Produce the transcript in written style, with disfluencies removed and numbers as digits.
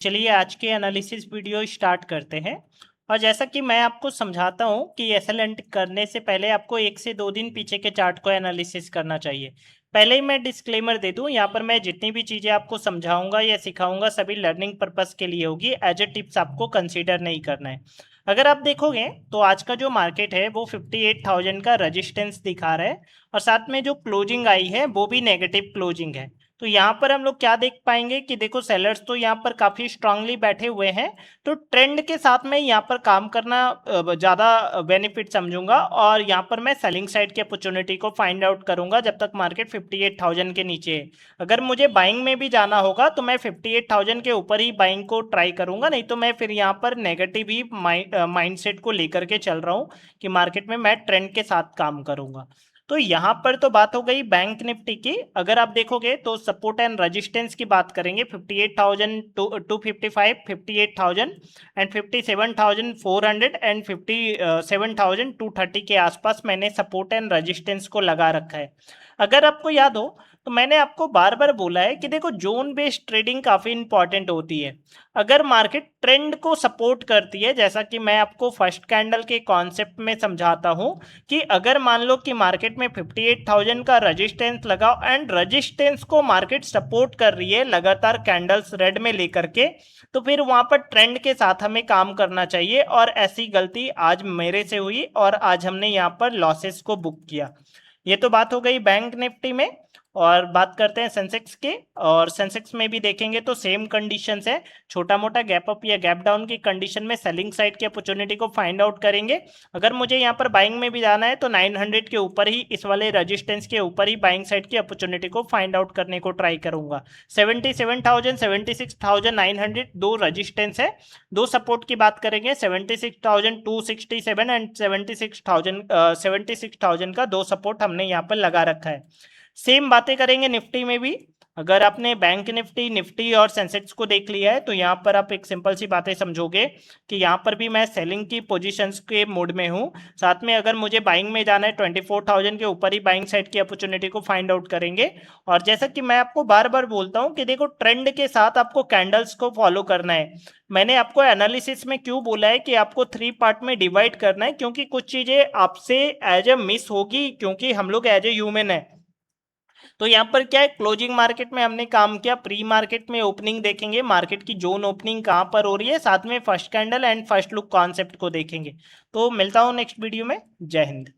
चलिए आज के एनालिसिस वीडियो स्टार्ट करते हैं। और जैसा कि मैं आपको समझाता हूं कि एसएलएन करने से पहले आपको 1 से 2 दिन पीछे के चार्ट को एनालिसिस करना चाहिए। पहले ही मैं डिस्क्लेमर दे दूं, यहाँ पर मैं जितनी भी चीज़ें आपको समझाऊंगा या सिखाऊंगा सभी लर्निंग पर्पस के लिए होगी, एज ए टिप्स आपको कंसीडर नहीं करना है। अगर आप देखोगे तो आज का जो मार्केट है वो 58,000 का रजिस्टेंस दिखा रहा है और साथ में जो क्लोजिंग आई है वो भी नेगेटिव क्लोजिंग है। तो यहाँ पर हम लोग क्या देख पाएंगे कि देखो सेलर्स तो यहाँ पर काफी स्ट्रांगली बैठे हुए हैं। तो ट्रेंड के साथ में यहाँ पर काम करना ज्यादा बेनिफिट समझूंगा और यहाँ पर मैं सेलिंग साइड की अपॉर्चुनिटी को फाइंड आउट करूंगा जब तक मार्केट 58,000 के नीचे है। अगर मुझे बाइंग में भी जाना होगा तो मैं 58,000 के ऊपर ही बाइंग को ट्राई करूंगा, नहीं तो मैं फिर यहाँ पर नेगेटिव ही माइंडसेट को लेकर के चल रहा हूँ कि मार्केट में मैं ट्रेंड के साथ काम करूंगा। तो यहां पर तो बात हो गई बैंक निफ्टी की। अगर आप देखोगे तो सपोर्ट एंड रेजिस्टेंस की बात करेंगे 58,000 टू 55, 58,000 एंड 57,400 एंड 57,230 के आसपास मैंने सपोर्ट एंड रेजिस्टेंस को लगा रखा है। अगर आपको याद हो तो मैंने आपको बार बार बोला है कि देखो जोन बेस्ड ट्रेडिंग काफी इंपॉर्टेंट होती है। अगर मार्केट ट्रेंड को सपोर्ट करती है, जैसा कि मैं आपको फर्स्ट कैंडल के कॉन्सेप्ट में समझाता हूं कि अगर मान लो कि मार्केट में 58,000 का रेजिस्टेंस लगाओ एंड रेजिस्टेंस को मार्केट सपोर्ट कर रही है लगातार कैंडल्स रेड में लेकर के, तो फिर वहां पर ट्रेंड के साथ हमें काम करना चाहिए। और ऐसी गलती आज मेरे से हुई और आज हमने यहाँ पर लॉसेस को बुक किया। ये तो बात हो गई बैंक निफ्टी में। और बात करते हैं सेंसेक्स के, और सेंसेक्स में भी देखेंगे तो सेम कंडीशंस है। छोटा मोटा गैप अप या गैप डाउन की कंडीशन में सेलिंग साइड की अपॉर्चुनिटी को फाइंड आउट करेंगे। अगर मुझे यहाँ पर बाइंग में भी जाना है तो 900 के ऊपर ही, इस वाले रेजिस्टेंस के ऊपर ही बाइंग साइड की अपॉर्चुनिटी को फाइंड आउट करने को ट्राई करूंगा। 77,000 76,900 दो रेजिस्टेंस है। दो सपोर्ट की बात करेंगे 76,267 एंड 76,000 का दो सपोर्ट हमने यहाँ पर लगा रखा है। सेम बातें करेंगे निफ्टी में भी। अगर आपने बैंक निफ्टी, निफ्टी और सेंसेक्स को देख लिया है तो यहाँ पर आप एक सिंपल सी बातें समझोगे कि यहाँ पर भी मैं सेलिंग की पोजीशंस के मूड में हूँ। साथ में अगर मुझे बाइंग में जाना है 24,000 के ऊपर ही बाइंग साइड की अपॉर्चुनिटी को फाइंड आउट करेंगे। और जैसा कि मैं आपको बार बार बोलता हूँ कि देखो ट्रेंड के साथ आपको कैंडल्स को फॉलो करना है। मैंने आपको एनालिसिस में क्यों बोला है कि आपको 3 पार्ट में डिवाइड करना है, क्योंकि कुछ चीजें आपसे एज ए मिस होगी, क्योंकि हम लोग एज ए ह्यूमन है। तो यहाँ पर क्या है, क्लोजिंग मार्केट में हमने काम किया, प्री मार्केट में ओपनिंग देखेंगे, मार्केट की जोन ओपनिंग कहाँ पर हो रही है, साथ में first candle and first look concept को देखेंगे। तो मिलता हूँ नेक्स्ट वीडियो में। जय हिंद।